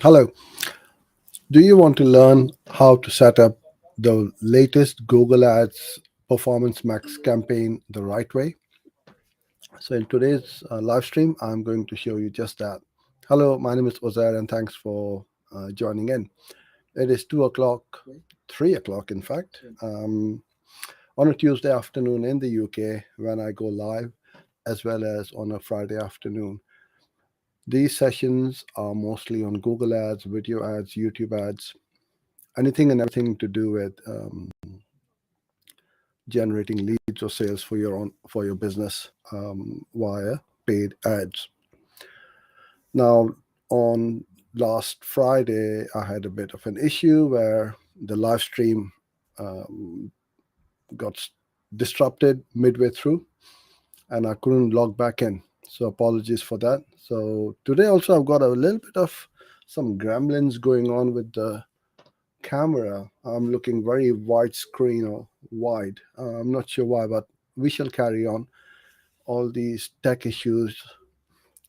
Hello. Do you want to learn how to set up the latest Google Ads Performance Max campaign the right way? So, in today's live stream, I'm going to show you just that. Hello, my name is Ozair, and thanks for joining in. It is 2 o'clock, 3 o'clock, in fact, on a Tuesday afternoon in the UK when I go live, as well as on a Friday afternoon. These sessions are mostly on Google Ads, video ads, YouTube ads, anything and everything to do with generating leads or sales for your business via paid ads. Now, on last Friday, I had a bit of an issue where the live stream um, got disrupted midway through, and I couldn't log back in. So apologies for that. So today also I've got a little bit of some gremlins going on with the camera. I'm looking very widescreen or wide. I'm not sure why, but we shall carry on. All these tech issues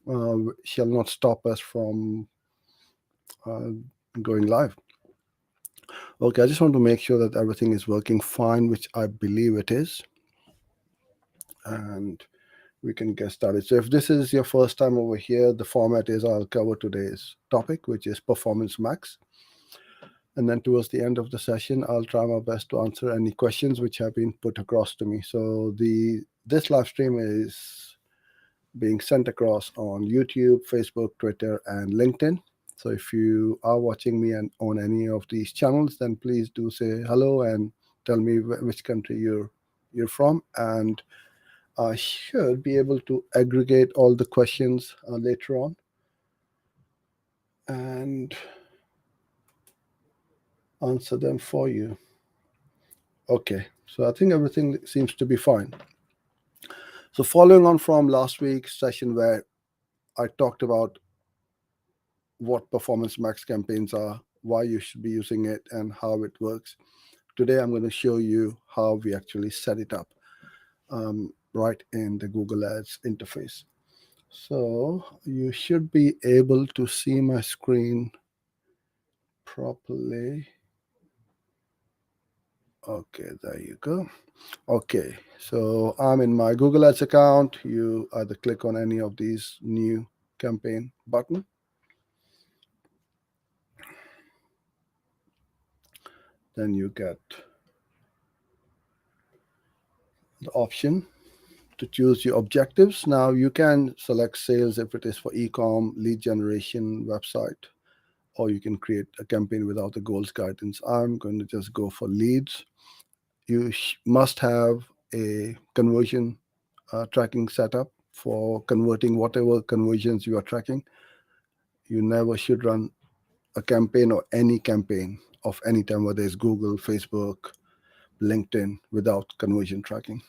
shall not stop us from uh, going live. Okay, I just want to make sure that everything is working fine, which I believe it is, and we can get started. So, if this is your first time over here, the format is I'll cover today's topic, which is Performance Max. And then towards the end of the session, I'll try my best to answer any questions which have been put across to me. So this live stream is being sent across on YouTube, Facebook, Twitter, and LinkedIn. So if you are watching me on any of these channels, then please do say hello and tell me which country you're from, and I should be able to aggregate all the questions later on and answer them for you. Okay, so I think everything seems to be fine. So, following on from last week's session where I talked about what Performance Max campaigns are, why you should be using it, and how it works, today I'm going to show you how we actually set it up right in the Google Ads interface. So, you should be able to see my screen properly. Okay, there you go. Okay, so I'm in my Google Ads account. You either click on any of these new campaign button. Then you get the option to choose your objectives. Now you can select sales if it is for e-com, lead generation, website, or you can create a campaign without the goals guidance. I'm going to just go for leads. You must have a conversion tracking setup for converting whatever conversions you are tracking. You never should run a campaign or any campaign of any time, whether it's Google, Facebook, LinkedIn, without conversion tracking.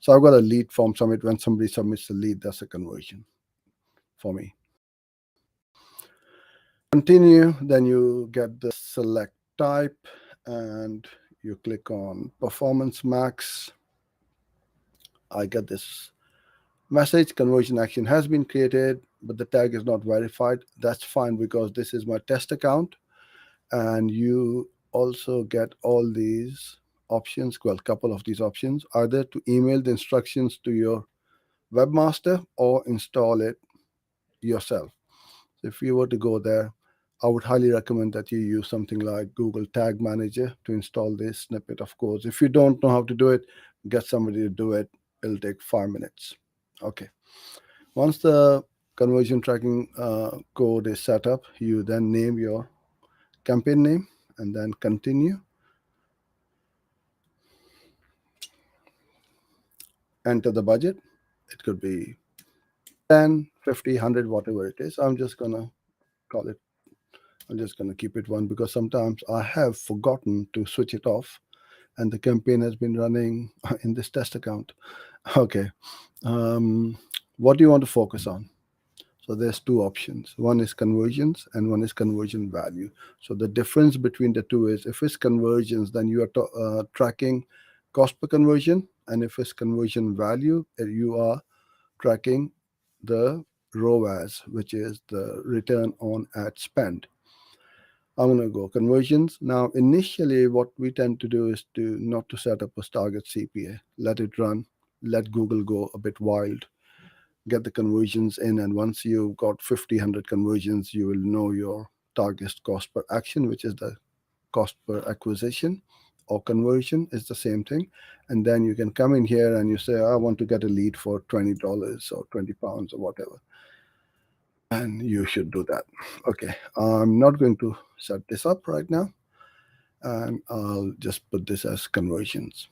So I've got a lead form submit. When somebody submits a lead, that's a conversion for me. Continue, then you get the select type and you click on Performance Max. I get this message: conversion action has been created, but the tag is not verified. That's fine because this is my test account, and you also get all these options, well, a couple of these options, either to email the instructions to your webmaster or install it yourself. So if you were to go there, I would highly recommend that you use something like Google Tag Manager to install this snippet of codes. If you don't know how to do it, get somebody to do it. It'll take 5 minutes. Okay. Once the conversion tracking code is set up, you then name your campaign name and then continue. Enter the budget. It could be 10, 50, 100, whatever it is. I'm just going to call it, I'm just going to keep it one because sometimes I have forgotten to switch it off and the campaign has been running in this test account. Okay. Um, what do you want to focus on? So there's two options. One is conversions and one is conversion value. So the difference between the two is if it's conversions, then you are tracking cost per conversion, and if it's conversion value, you are tracking the ROAS, which is the return on ad spend. I'm going to go conversions. Now, initially, what we tend to do is to not to set up a target CPA, let it run, let Google go a bit wild, get the conversions in. And once you've got 50, 100 conversions, you will know your target cost per action, which is the cost per acquisition, or conversion is the same thing. And then you can come in here and you say, I want to get a lead for $20 or £20 or whatever. And you should do that. Okay, I'm not going to set this up right now, and I'll just put this as conversions.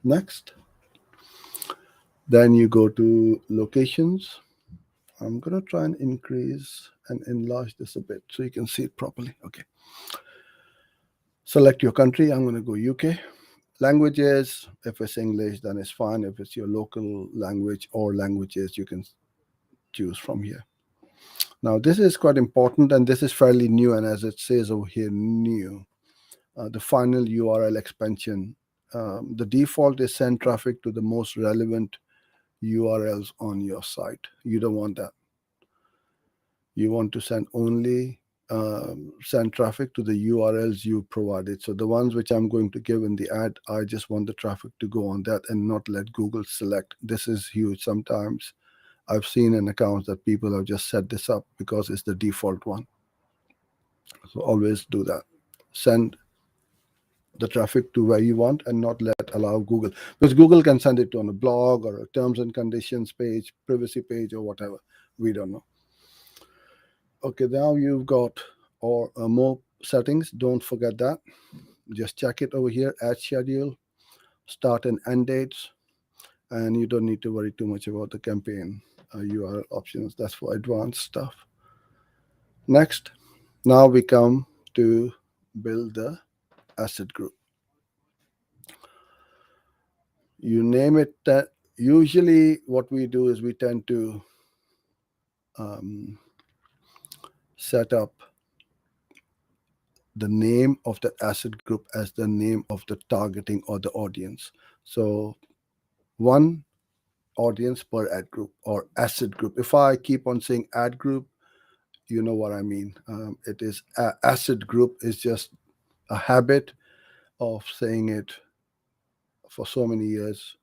Next, then you go to locations. I'm going to try and increase and enlarge this a bit so you can see it properly. Okay, select your country. I'm going to go UK. Languages, if it's English, then it's fine. If it's your local language or languages, you can choose from here. Now, this is quite important, and this is fairly new, and as it says over here, new. The final URL expansion. The default is send traffic to the most relevant URLs on your site. You don't want that. You want to send only send traffic to the URLs you provided. So the ones which I'm going to give in the ad, I just want the traffic to go on that and not let Google select. This is huge. Sometimes I've seen in accounts that people have just set this up because it's the default one. So always do that. Send the traffic to where you want and not let allow Google, because Google can send it to on a blog or a terms and conditions page, privacy page, or whatever. We don't know. Okay, now you've got or more settings. Don't forget that. Just check it over here. Add schedule, start and end dates, and you don't need to worry too much about the campaign URL options. That's for advanced stuff. Next, now we come to build the asset group. You name it. That usually what we do is we tend to set up the name of the asset group as the name of the targeting or the audience. So one audience per ad group or asset group. If I keep on saying ad group, you know what I mean. It is asset group is just a habit of saying it for so many years,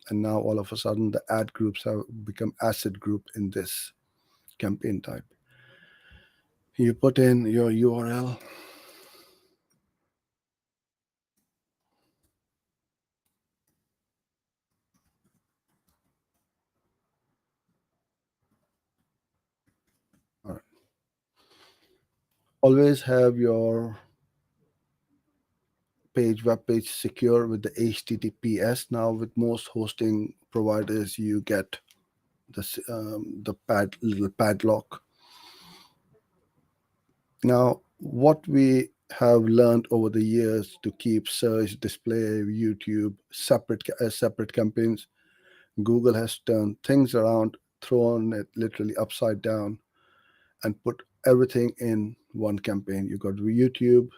and now all of a sudden the ad groups have become asset group in this campaign type. You put in your URL. All right. Always have your web page secure with the HTTPS. Now with most hosting providers, you get the little padlock. Now, what we have learned over the years to keep search, display, YouTube separate campaigns, Google has turned things around, thrown it literally upside down, and put everything in one campaign. You got YouTube,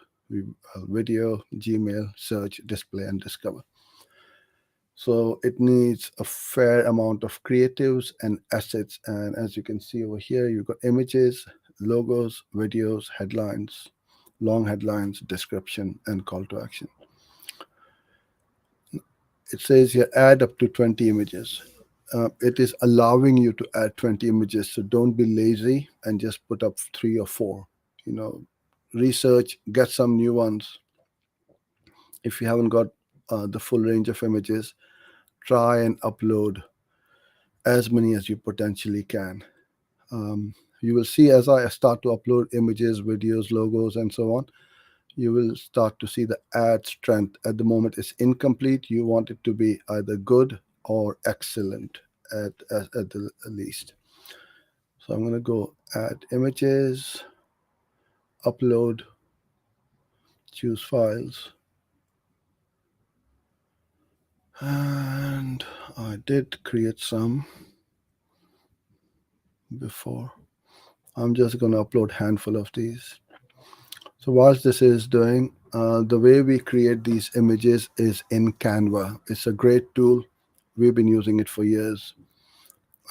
video, Gmail, search, display, and discover. So it needs a fair amount of creatives and assets. And as you can see over here, you've got images, logos, videos, headlines, long headlines, description, and call to action. It says here add up to 20 images. It is allowing you to add 20 images. So don't be lazy and just put up 3 or 4. Research, get some new ones. If you haven't got the full range of images, try and upload as many as you potentially can. You will see as I start to upload images, videos, logos, and so on, you will start to see the ad strength. At the moment, it's incomplete. You want it to be either good or excellent at the least. So I'm going to go add images, upload, choose files. And I did create some before. I'm just going to upload a handful of these. So whilst this is doing, the way we create these images is in Canva. It's a great tool. We've been using it for years.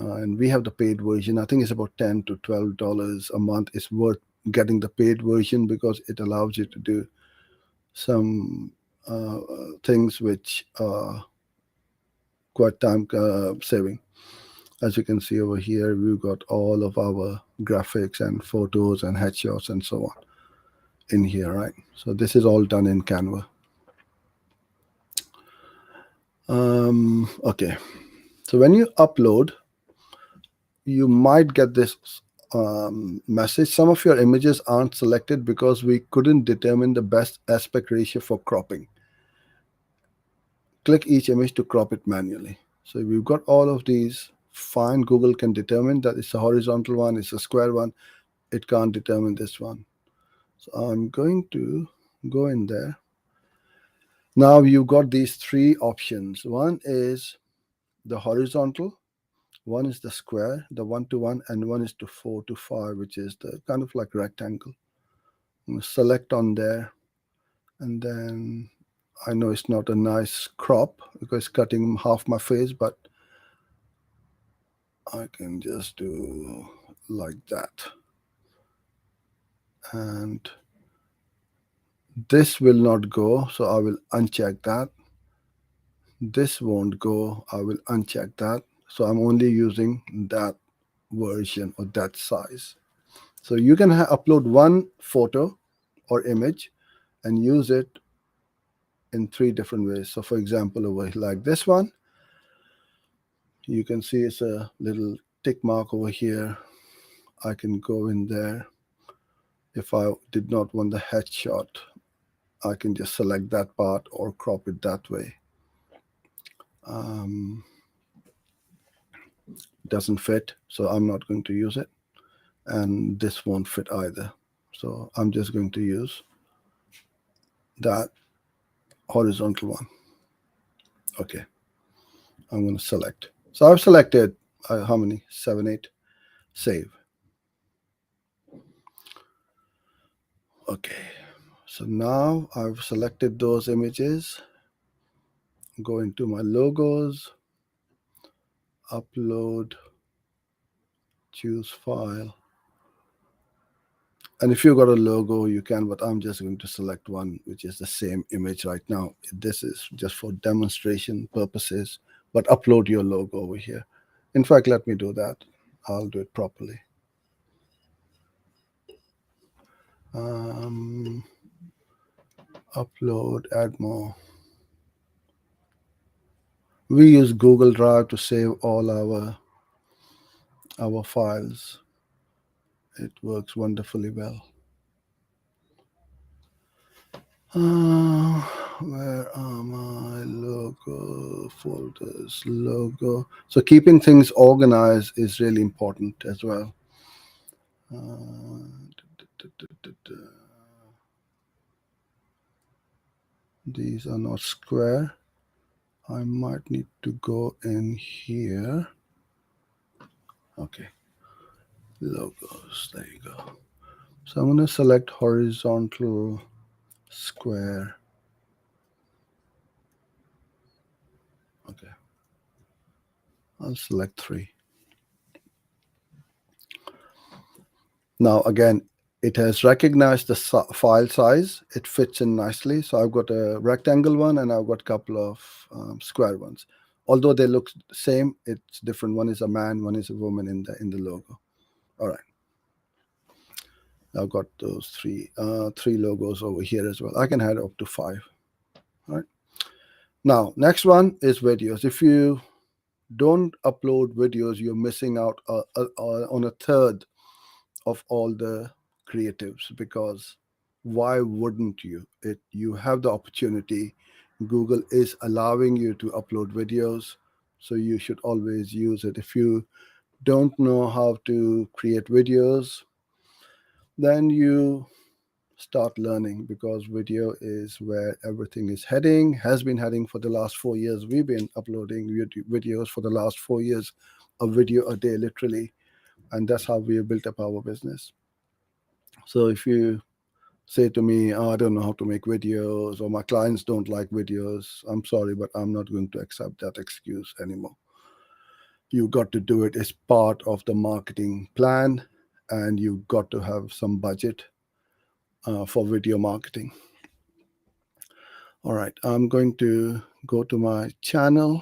And we have the paid version. I think it's about $10 to $12 a month. It's worth getting the paid version because it allows you to do some things which are quite time saving. As you can see over here, we've got all of our graphics and photos and headshots and so on in here, right? So this is all done in Canva. Okay, so when you upload, you might get this message. Some of your images aren't selected because we couldn't determine the best aspect ratio for cropping. Click each image to crop it manually. So if you've got all of these, fine, Google can determine that it's a horizontal one, it's a square one. It can't determine this one. So I'm going to go in there. Now you've got these three options. One is the horizontal, one is the square, the 1-to-1, and one is to 4-to-5, which is the kind of like rectangle. I'm going to select on there, and then I know it's not a nice crop because it's cutting half my face, but I can just do like that. And this will not go, so I will uncheck that. This won't go, I will uncheck that. So I'm only using that version or that size. So you can upload one photo or image and use it in three different ways. So for example, over here, like this one, you can see it's a little tick mark over here. I can go in there. If I did not want the headshot, I can just select that part or crop it that way. Doesn't fit, so I'm not going to use it. And this won't fit either. So I'm just going to use that horizontal one. Okay, I'm going to select. So I've selected how many? 7, 8. Save. Okay, so now I've selected those images. Go into my logos, upload, choose file. And if you've got a logo, you can, but I'm just going to select one, which is the same image right now. This is just for demonstration purposes, but upload your logo over here. In fact, let me do that. I'll do it properly. Upload, add more. We use Google Drive to save all our files. It works wonderfully well. Where are my logo folders? Logo. So keeping things organized is really important as well. These are not square. I might need to go in here. Okay. Logos. There you go. So I'm going to select horizontal, square. Okay. I'll select 3. Now again, it has recognized the file size. It fits in nicely. So I've got a rectangle one and I've got a couple of square ones. Although they look the same, it's different. One is a man, one is a woman in the logo. All right. I've got those three logos over here as well. I can add up to 5. All right. Now, next one is videos. If you don't upload videos, you're missing out on a third of all the creatives, because why wouldn't you? You have the opportunity. Google is allowing you to upload videos, so you should always use it. If you don't know how to create videos, then you start learning, because video is where everything is heading, has been heading for the last 4 years. We've been uploading videos for the last 4 years, a video a day, literally. And that's how we have built up our business. So if you say to me, oh, I don't know how to make videos, or my clients don't like videos, I'm sorry, but I'm not going to accept that excuse anymore. You got to do it as part of the marketing plan, and you've got to have some budget for video marketing. All right, I'm going to go to my channel,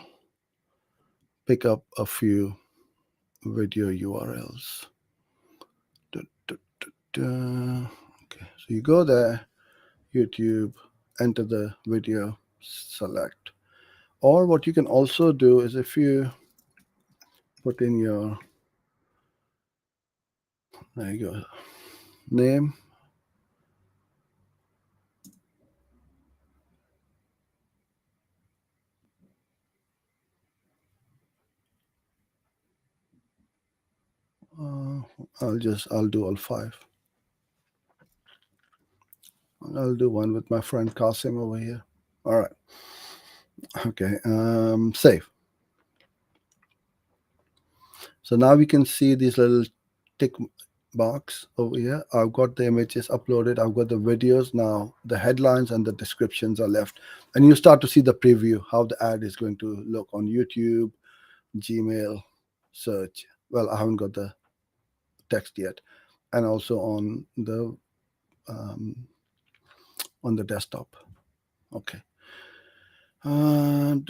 pick up a few video URLs. Okay, so you go there, YouTube, enter the video, select. Or what you can also do is if you put in your, there you go, name, I'll do all 5. I'll do one with my friend Kasim over here. All right. Okay. Save. So now we can see these little tick box over here. I've got the images uploaded. I've got the videos. Now the headlines and the descriptions are left. And you start to see the preview, how the ad is going to look on YouTube, Gmail, search. Well, I haven't got the text yet. And also on the desktop. Okay. You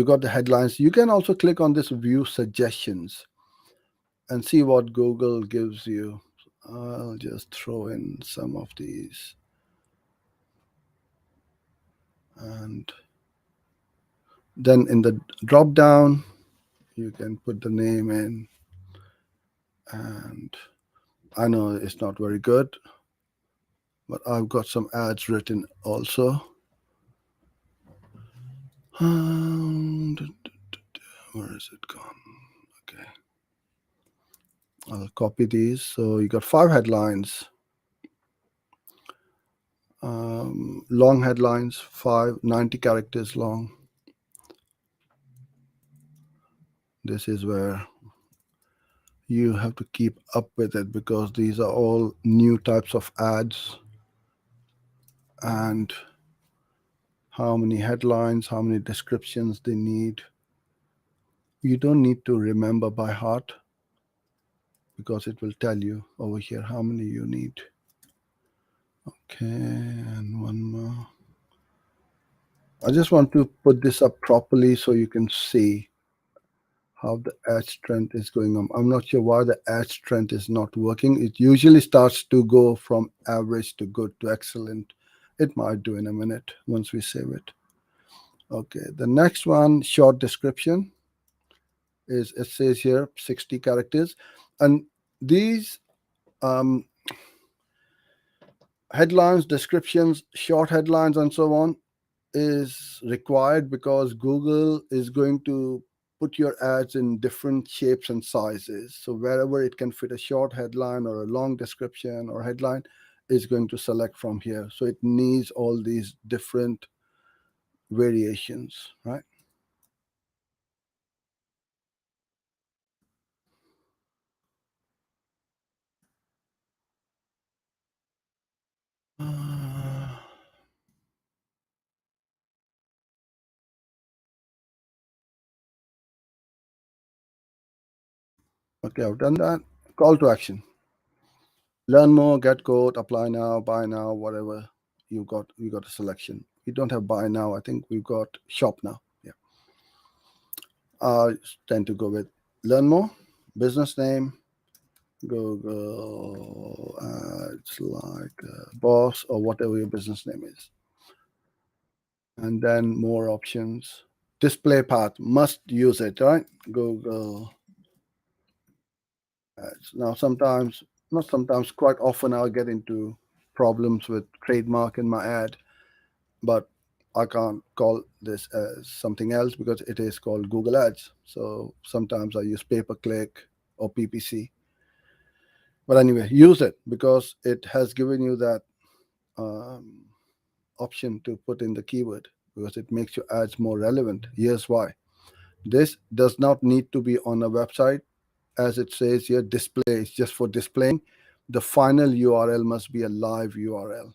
got the headlines. You can also click on this view suggestions and see what Google gives you. I'll just throw in some of these. And then in the drop down, you can put the name in. And I know it's not very good, but I've got some ads written also. Where is it gone? Okay. I'll copy these. So you got 5 headlines. Long headlines, 90 characters long. This is where you have to keep up with it because these are all new types of ads. And how many headlines, how many descriptions they need. You don't need to remember by heart because it will tell you over here how many you need. Okay, and one more. I just want to put this up properly so you can see how the ad strength is going on. I'm not sure why the ad strength is not working. It usually starts to go from average to good to excellent. It might do in a minute once we save it. Okay, the next one, short description, is it says here 60 characters. And these headlines, descriptions, short headlines, and so on is required because Google is going to put your ads in different shapes and sizes. So wherever it can fit a short headline or a long description or headline is going to select from here. So it needs all these different variations, right? Okay, I've done that. Call to action. Learn more, get code, apply now, buy now, whatever you got a selection. We don't have buy now. I think we've got shop now. Yeah. I tend to go with learn more, business name, Google Ads like boss or whatever your business name is. And then more options. Display path, must use it, right? Google Ads. Now, not sometimes, quite often I'll get into problems with trademark in my ad, but I can't call this as something else because it is called Google Ads. So sometimes I use pay-per-click or PPC. But anyway, use it because it has given you that option to put in the keyword because it makes your ads more relevant. Here's why. This does not need to be on a website. As it says here, display is just for displaying. The final URL must be a live URL.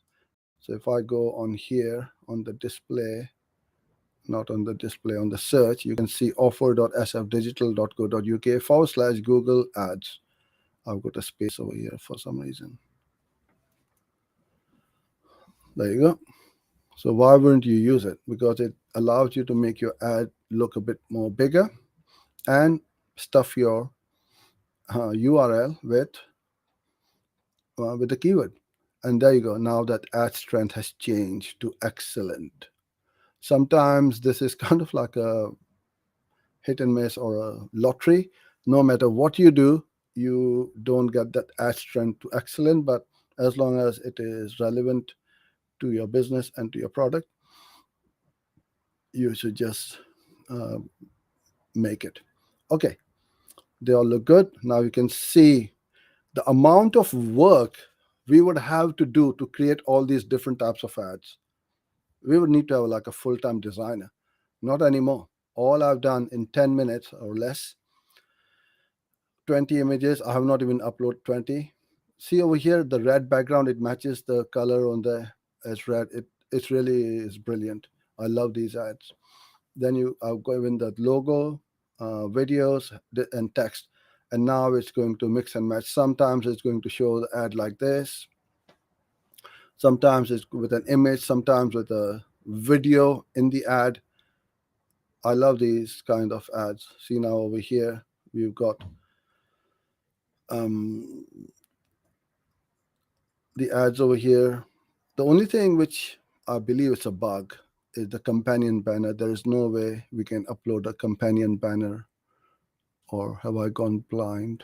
So if I go on here on the display, not on the display, on the search, you can see offer.sfdigital.co.uk /Google Ads. I've got a space over here for some reason. There you go. So why wouldn't you use it? Because it allows you to make your ad look a bit more bigger and stuff your URL with the keyword. And there you go. Now that ad strength has changed to excellent. Sometimes this is kind of like a hit and miss or a lottery. No matter what you do, you don't get that ad strength to excellent. But as long as it is relevant to your business and to your product, you should just uh, make it. Okay, they all look good. Now you can see the amount of work we would have to do to create all these different types of ads. We would need to have like a full-time designer. Not anymore. All I've done in 10 minutes or less, 20 images. I have not even uploaded 20. See over here, the red background, it matches the color on the as red. It really is brilliant. I love these ads. Then I'll go in the logo, videos, and text. And now it's going to mix and match. Sometimes it's going to show the ad like this. Sometimes it's with an image, sometimes with a video in the ad. I love these kind of ads. See now over here, we've got um, the ads over here. The only thing which I believe is a bug is the companion banner. There is no way we can upload a companion banner. Or have I gone blind?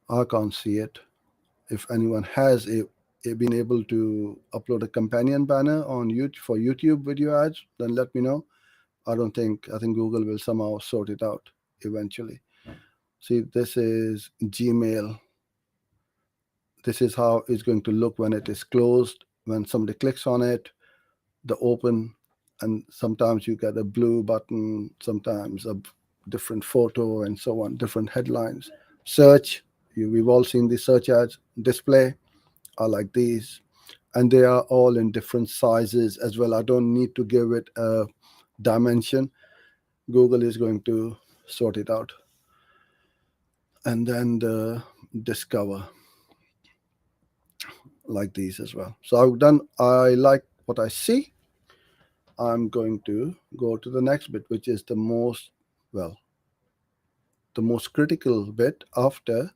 I can't see it. If anyone has been able to upload a companion banner on YouTube for YouTube video ads, then let me know. I don't think, I think Google will somehow sort it out eventually. See, this is Gmail. This is how it's going to look when it is closed. When somebody clicks on it, the open, and sometimes you get a blue button, sometimes a different photo, and so on, different headlines. Search, we've all seen the search ads. Display, I like these. And they are all in different sizes as well. I don't need to give it a dimension. Google is going to sort it out. And then the discover, like these as well. So I've done, I like what I see. I'm going to go to the next bit, which is the most, well, the most critical bit after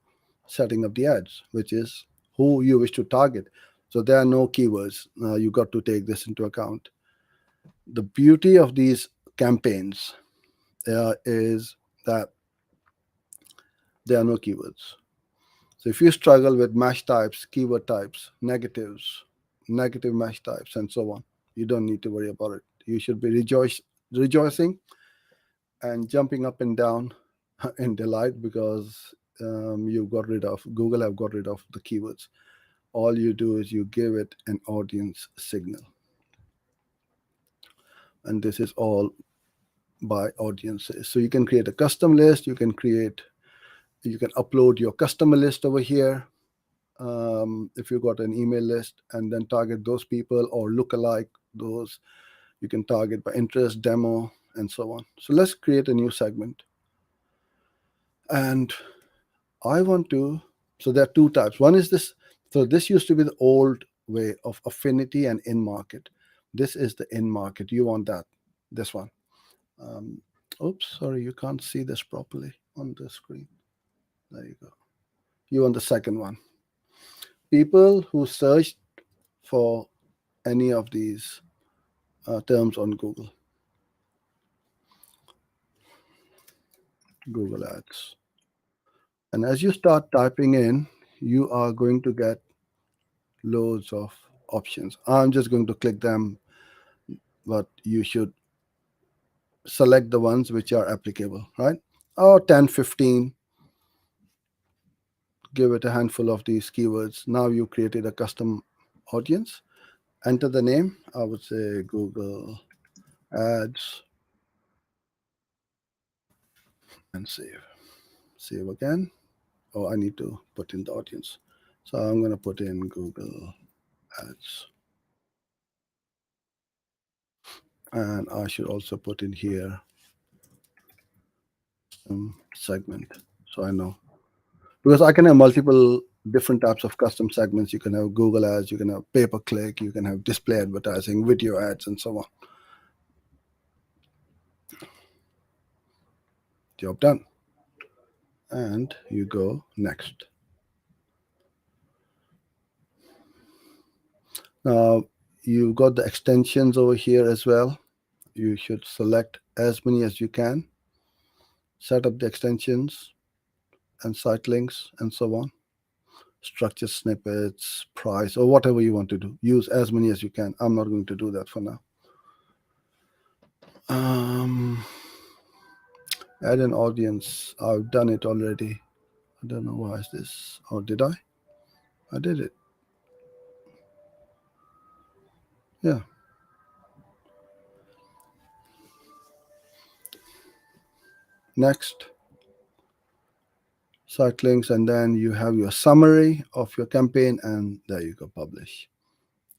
setting up the ads, which is who you wish to target. So there are no keywords. You got to take this into account. The beauty of these campaigns is that there are no keywords. So if you struggle with mesh types, keyword types, negatives, negative mesh types, and so on, you don't need to worry about it. You should be rejoicing and jumping up and down in delight because you got rid of Google have got rid of the keywords. All you do is you give it an audience signal, and this is all by audiences. So you can create a custom list. You can upload your customer list over here. If you got an email list, and then target those people or lookalike those. You can target by interest, demo, and so on. So let's create a new segment. And I want to, so there are two types. One is this. So this used to be the old way of affinity and in market. This is the in market. You want that, this one. Oops, sorry, you can't see this properly on the screen. There you go. You want the second one. People who searched for any of these terms on Google Ads. And as you start typing in, you are going to get loads of options. I'm just going to click them, but you should select the ones which are applicable, right? Or 10, 15. Give it a handful of these keywords. Now you created a custom audience. Enter the name. I would say Google Ads and save. Save again. Oh, I need to put in the audience. So I'm going to put in Google Ads. And I should also put in here segment. So I know because I can have multiple different types of custom segments. You can have Google ads, you can have pay-per-click, you can have display advertising, video ads, and so on. Job done. And you go next. Now you got the extensions over here as well. You should select as many as you can, set up the extensions and site links and so on, structure snippets, price, or whatever you want to do. Use as many as you can. I'm not going to do that for now. Add an audience. I've done it already. I don't know why is this. Or did I? I did it. Yeah. Next. Site links, and then you have your summary of your campaign, and there you go, publish.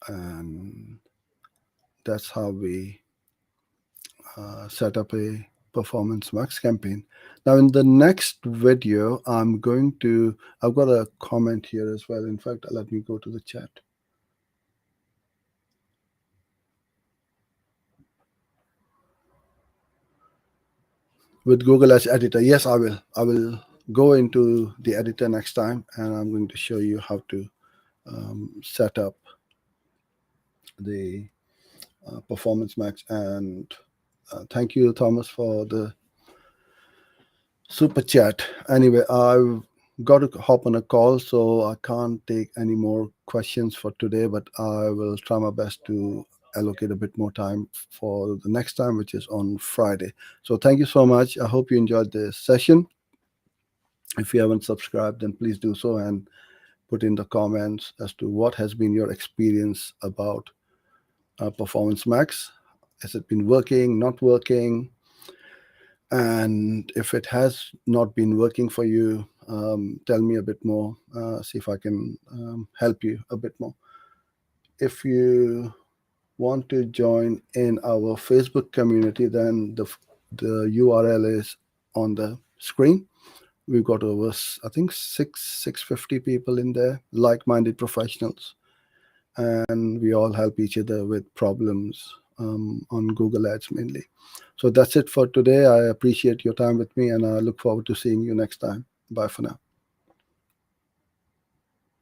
And that's how we set up a Performance Max campaign. Now in the next video, I've got a comment here as well. In fact, let me go to the chat. With Google Ads Editor, yes, I will go into the editor next time, and I'm going to show you how to set up the Performance Max. And thank you, Thomas, for the super chat. Anyway, I've got to hop on a call, so I can't take any more questions for today, but I will try my best to allocate a bit more time for the next time, which is on Friday. So thank you so much. I hope you enjoyed this session. If you haven't subscribed, then please do so and put in the comments as to what has been your experience about Performance Max. Has it been working, not working? And if it has not been working for you, tell me a bit more, see if I can help you a bit more. If you want to join in our Facebook community, then the URL is on the screen. We've got over, I think, 650 people in there, like-minded professionals. And we all help each other with problems on Google Ads mainly. So that's it for today. I appreciate your time with me, and I look forward to seeing you next time. Bye for now.